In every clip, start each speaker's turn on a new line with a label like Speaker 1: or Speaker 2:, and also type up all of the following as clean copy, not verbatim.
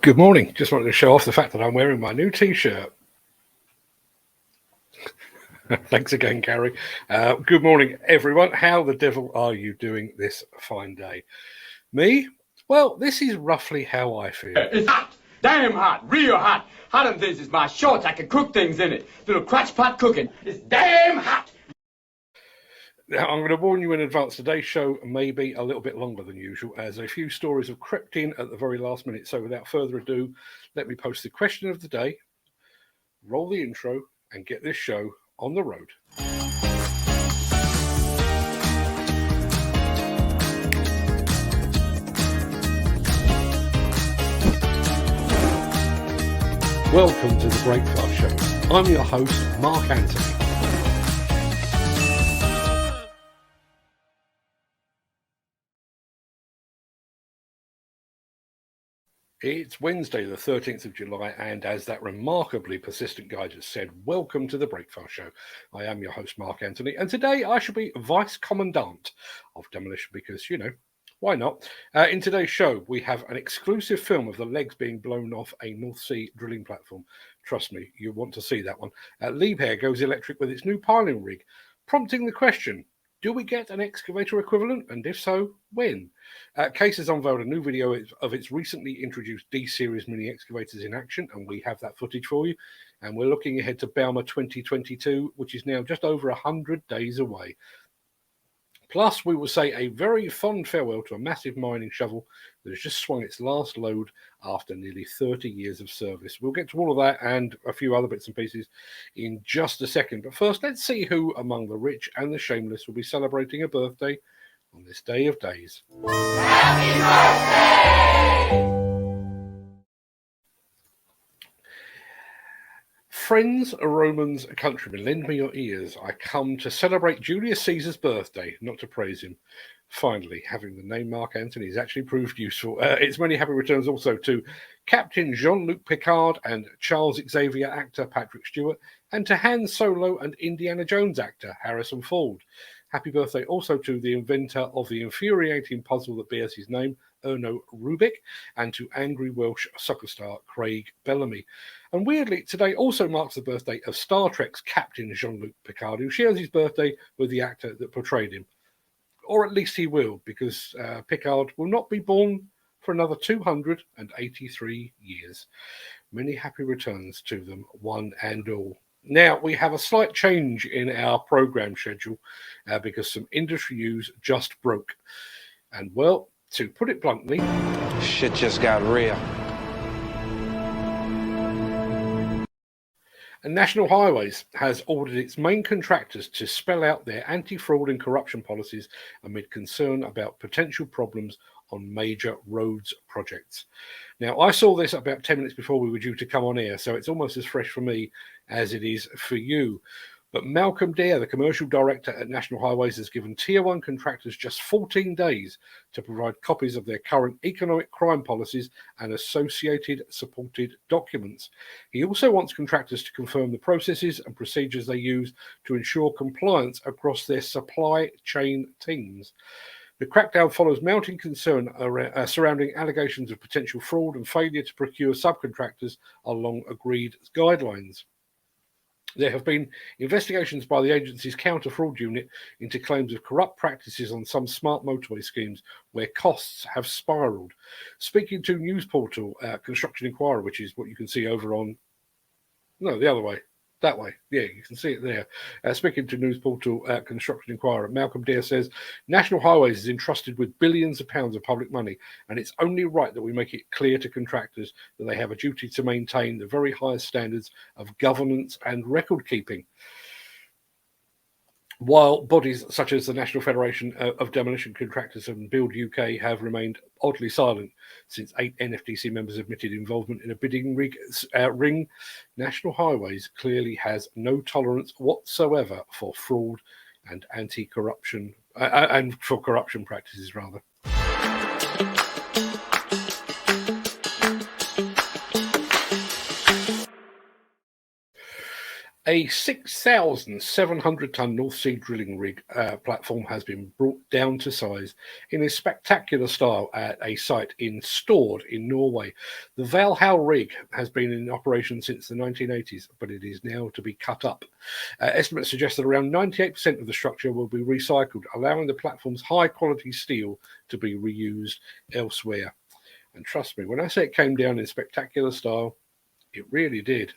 Speaker 1: Good morning. Just wanted to show off the fact that I'm wearing my new t-shirt. Thanks again, Gary. Good morning, everyone. How the devil are you doing this fine day? Me? Well, this is roughly how I feel.
Speaker 2: It's hot. Damn hot. Real hot. Hot than this is my shorts. I can cook things in it. Little crotch pot cooking. It's damn hot.
Speaker 1: Now, I'm going to warn you in advance, today's show may be a little bit longer than usual, as a few stories have crept in at the very last minute. So without further ado, let me post the question of the day, roll the intro, and get this show on the road. Welcome to the Breakfast Show. I'm your host, Mark Anthony. It's Wednesday, the 13th of July, and as that remarkably persistent guy just said, welcome to the Breakfast Show. I am your host, Mark Anthony, and today I shall be Vice Commandant of Demolition because, you know, why not? In today's show, we have an exclusive film of the legs being blown off a North Sea drilling platform. Trust me, you want to see that one. Liebherr goes electric with its new piling rig, prompting the question, do we get an excavator equivalent? And if so, when? Case has unveiled a new video of its recently introduced D-Series mini excavators in action, and we have that footage for you. And we're looking ahead to Bauma 2022, which is now just over 100 days away. Plus, we will say a very fond farewell to a massive mining shovel that has just swung its last load after nearly 30 years of service. We'll get to all of that and a few other bits and pieces in just a second. But first, let's see who among the rich and the shameless will be celebrating a birthday on this day of days. Happy birthday! Friends, Romans, countrymen, lend me your ears. I come to celebrate Julius Caesar's birthday, not to praise him. Finally, having the name Mark Antony has actually proved useful. It's many happy returns also to Captain Jean-Luc Picard and Charles Xavier actor Patrick Stewart, and to Han Solo and Indiana Jones actor Harrison Ford. Happy birthday also to the inventor of the infuriating puzzle that bears his name, Erno Rubik, and to angry Welsh soccer star Craig Bellamy. And weirdly, today also marks the birthday of Star Trek's Captain Jean-Luc Picard, who shares his birthday with the actor that portrayed him. Or at least he will, because Picard will not be born for another 283 years. Many happy returns to them, one and all. Now, we have a slight change in our program schedule because some industry news just broke. And, well, to put it bluntly,
Speaker 3: shit just got real.
Speaker 1: And National Highways has ordered its main contractors to spell out their anti-fraud and corruption policies amid concern about potential problems on major roads projects. Now, I saw this about 10 minutes before we were due to come on air, so it's almost as fresh for me as it is for you. But Malcolm Dare, the commercial director at National Highways, has given Tier 1 contractors just 14 days to provide copies of their current economic crime policies and associated supported documents. He also wants contractors to confirm the processes and procedures they use to ensure compliance across their supply chain teams. The crackdown follows mounting concern surrounding allegations of potential fraud and failure to procure subcontractors along agreed guidelines. There have been investigations by the agency's counter-fraud unit into claims of corrupt practices on some smart motorway schemes where costs have spiralled. Speaking to news portal Construction Inquirer, which is what you can see over on... No, the other way. That way. Yeah, you can see it there. Speaking to news portal Construction Inquirer, Malcolm Dare says, National Highways is entrusted with billions of pounds of public money, and it's only right that we make it clear to contractors that they have a duty to maintain the very highest standards of governance and record keeping. While bodies such as the National Federation of Demolition Contractors and Build UK have remained oddly silent since 8 NFDC members admitted involvement in a bidding ring, National Highways clearly has no tolerance whatsoever for fraud and anti-corruption and for corruption practices, rather. A 6,700-ton North Sea drilling rig platform has been brought down to size in a spectacular style at a site in Stord in Norway. The Valhall rig has been in operation since the 1980s, but it is now to be cut up. Estimates suggest that around 98% of the structure will be recycled, allowing the platform's high-quality steel to be reused elsewhere. And trust me, when I say it came down in spectacular style, it really did.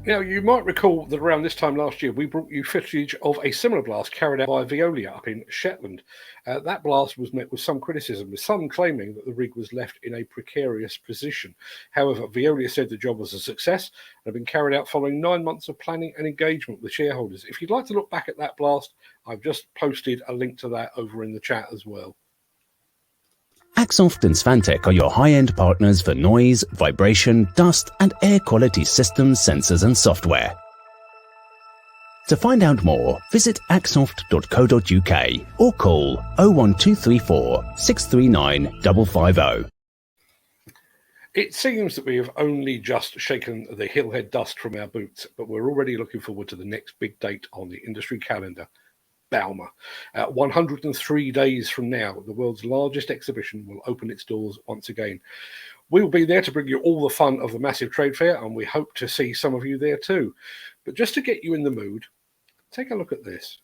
Speaker 1: Now, you might recall that around this time last year, we brought you footage of a similar blast carried out by Veolia up in Shetland. That blast was met with some criticism, with some claiming that the rig was left in a precarious position. However, Veolia said the job was a success and had been carried out following 9 months of planning and engagement with shareholders. If you'd like to look back at that blast, I've just posted a link to that over in the chat as well.
Speaker 4: Axoft and Svantec are your high-end partners for noise, vibration, dust and air quality systems, sensors and software. To find out more, visit axoft.co.uk or call 01234 639 550.
Speaker 1: It seems that we have only just shaken the hillhead dust from our boots, but we're already looking forward to the next big date on the industry calendar. Bauma. 103 days from now, the world's largest exhibition will open its doors once again. We will be there to bring you all the fun of the massive trade fair, and we hope to see some of you there too. But just to get you in the mood, take a look at this.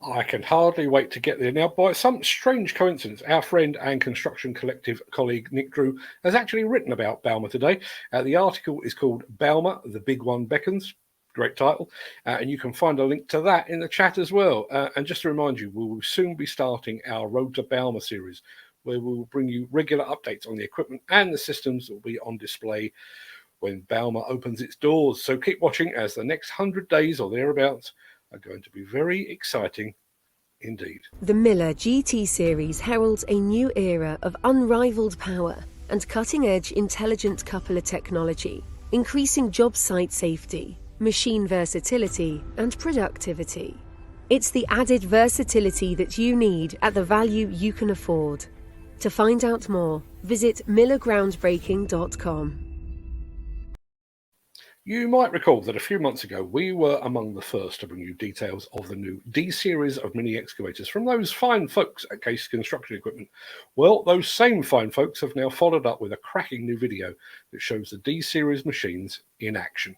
Speaker 1: I can hardly wait to get there. Now, by some strange coincidence, our friend and Construction Collective colleague Nick Drew has actually written about Bauma today. The article is called Bauma, The Big One Beckons. Great title. And you can find a link to that in the chat as well. And just to remind you, we will soon be starting our Road to Bauma series, where we will bring you regular updates on the equipment and the systems that will be on display when Bauma opens its doors. So keep watching, as the next 100 days or thereabouts are going to be very exciting indeed.
Speaker 5: The Miller GT series heralds a new era of unrivaled power and cutting-edge intelligent coupler technology, increasing job site safety, machine versatility, and productivity. It's the added versatility that you need at the value you can afford. To find out more, visit millergroundbreaking.com.
Speaker 1: You might recall that a few months ago we were among the first to bring you details of the new D series of mini excavators from those fine folks at Case Construction Equipment. Well, those same fine folks have now followed up with a cracking new video that shows the D series machines in action.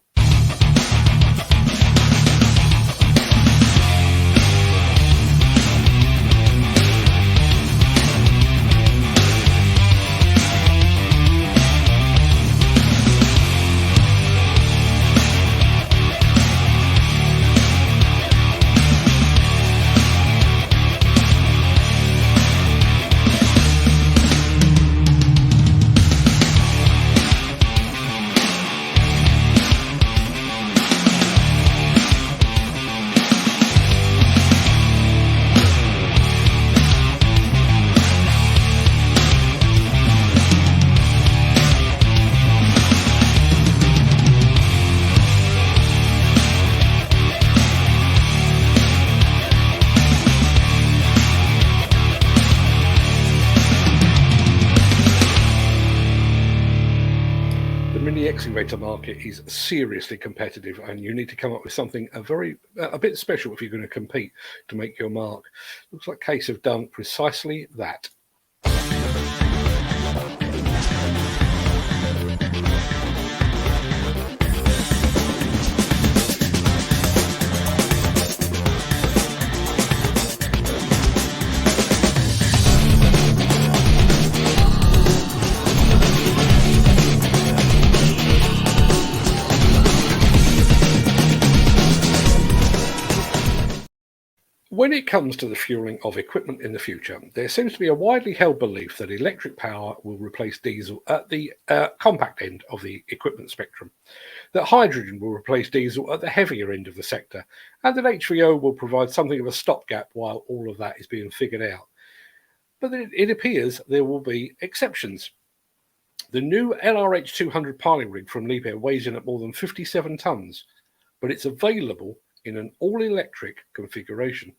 Speaker 1: The excavator market is seriously competitive, and you need to come up with something a bit special if you're going to compete to make your mark. Looks like Case have done precisely that. When it comes to the fueling of equipment in the future, there seems to be a widely held belief that electric power will replace diesel at the compact end of the equipment spectrum, that hydrogen will replace diesel at the heavier end of the sector, and that HVO will provide something of a stopgap while all of that is being figured out. But it appears there will be exceptions. The new LRH 200 piling rig from Liebherr weighs in at more than 57 tonnes, but it's available in an all-electric configuration.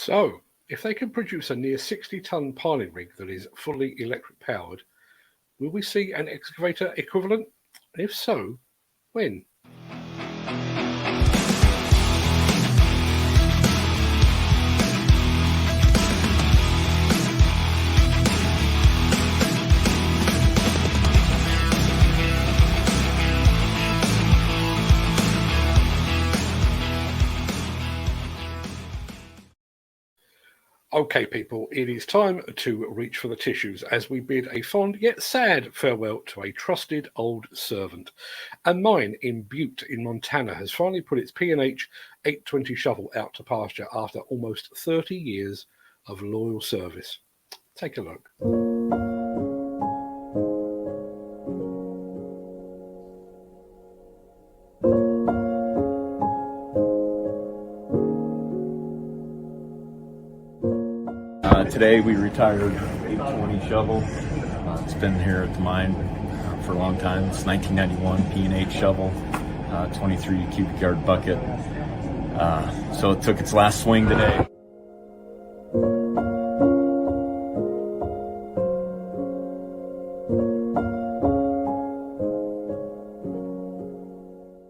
Speaker 1: So, if they can produce a near 60-ton piling rig that is fully electric powered, will we see an excavator equivalent? If so, when? Okay, people, it is time to reach for the tissues as we bid a fond yet sad farewell to a trusted old servant. And mine in Butte in Montana has finally put its P&H 820 shovel out to pasture after almost 30 years of loyal service. Take a look.
Speaker 6: Today we retired 820 shovel. It's been here at the mine for a long time. It's 1991 P&H shovel, 23 cubic yard bucket. So it took its last swing today.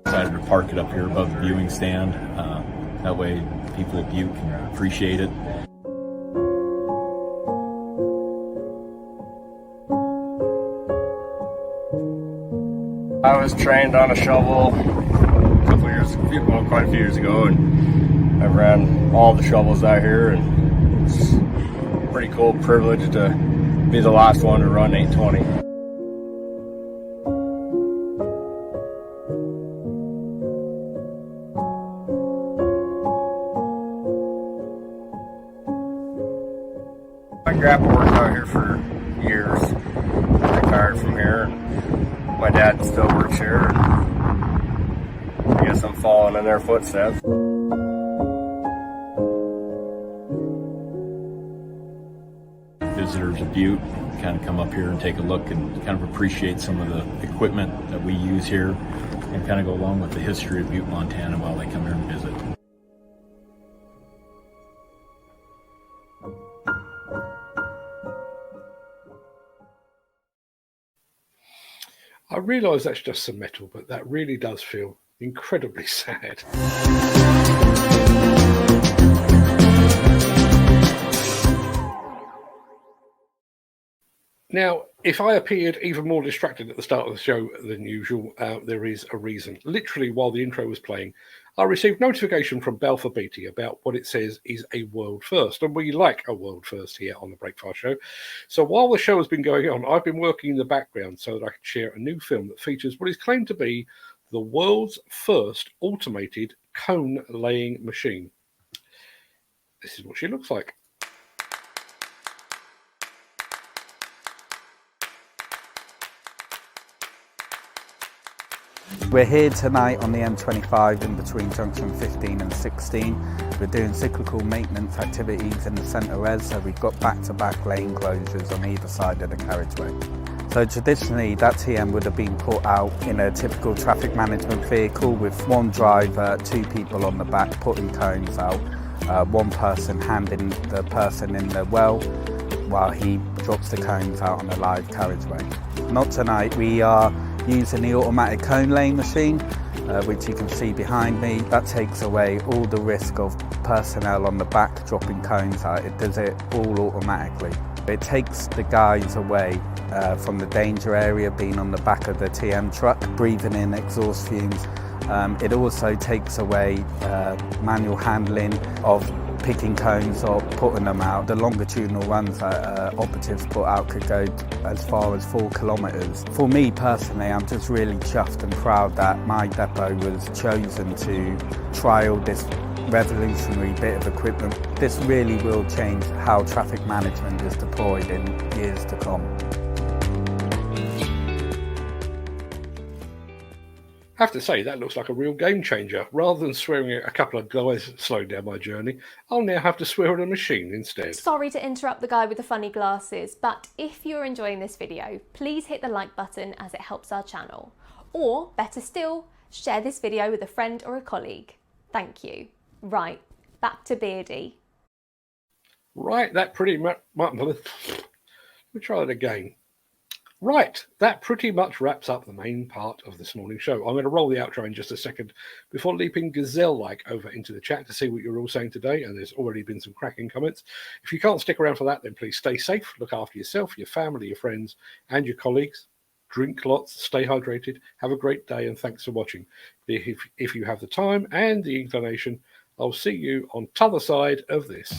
Speaker 6: Decided to park it up here above the viewing stand. That way people at Butte can appreciate it.
Speaker 7: I was trained on a shovel quite a few years ago, and I ran all the shovels out here, and it's a pretty cool privilege to be the last one to run 820. My grandpa worked out here for years, retired from here. My dad still works here. I guess I'm following in their footsteps.
Speaker 6: Visitors of Butte kind of come up here and take a look and kind of appreciate some of the equipment that we use here and kind of go along with the history of Butte, Montana while they come here and visit.
Speaker 1: I realise that's just some metal, but that really does feel incredibly sad. Now, if I appeared even more distracted at the start of the show than usual, there is a reason. Literally, while the intro was playing, I received notification from Balfour Beatty about what it says is a world first, and we like a world first here on the Breakfast Show. So while the show has been going on, I've been working in the background so that I can share a new film that features what is claimed to be the world's first automated cone-laying machine. This is what she looks like.
Speaker 8: We're here tonight on the M25 in between junction 15 and 16. We're doing cyclical maintenance activities in the centre res, so we've got back-to-back lane closures on either side of the carriageway. So traditionally that TM would have been put out in a typical traffic management vehicle with one driver, two people on the back putting cones out, one person handing the person in the well while he drops the cones out on a live carriageway. Not tonight, we are using the automatic cone laying machine, which you can see behind me. That takes away all the risk of personnel on the back dropping cones out. It does it all automatically. It takes the guys away from the danger area, being on the back of the TM truck, breathing in exhaust fumes. It also takes away manual handling of picking cones or putting them out. The longitudinal runs that operatives put out could go as far as 4 kilometres. For me personally, I'm just really chuffed and proud that my depot was chosen to trial this revolutionary bit of equipment. This really will change how traffic management is deployed in years to come.
Speaker 1: I have to say, that looks like a real game changer. Rather than swearing at a couple of guys slowing down my journey, I'll now have to swear at a machine instead.
Speaker 9: Sorry to interrupt the guy with the funny glasses, but if you're enjoying this video, please hit the like button as it helps our channel. Or, better still, share this video with a friend or a colleague. Thank you. Right, back to Beardy.
Speaker 1: Right, that pretty much... Let me try that again. Right, that pretty much wraps up the main part of this morning's show. I'm going to roll the outro in just a second before leaping gazelle-like over into the chat to see what you're all saying today, and there's already been some cracking comments. If you can't stick around for that, then please stay safe, look after yourself, your family, your friends, and your colleagues. Drink lots, stay hydrated, have a great day, and thanks for watching. If you have the time and the inclination, I'll see you on t'other side of this.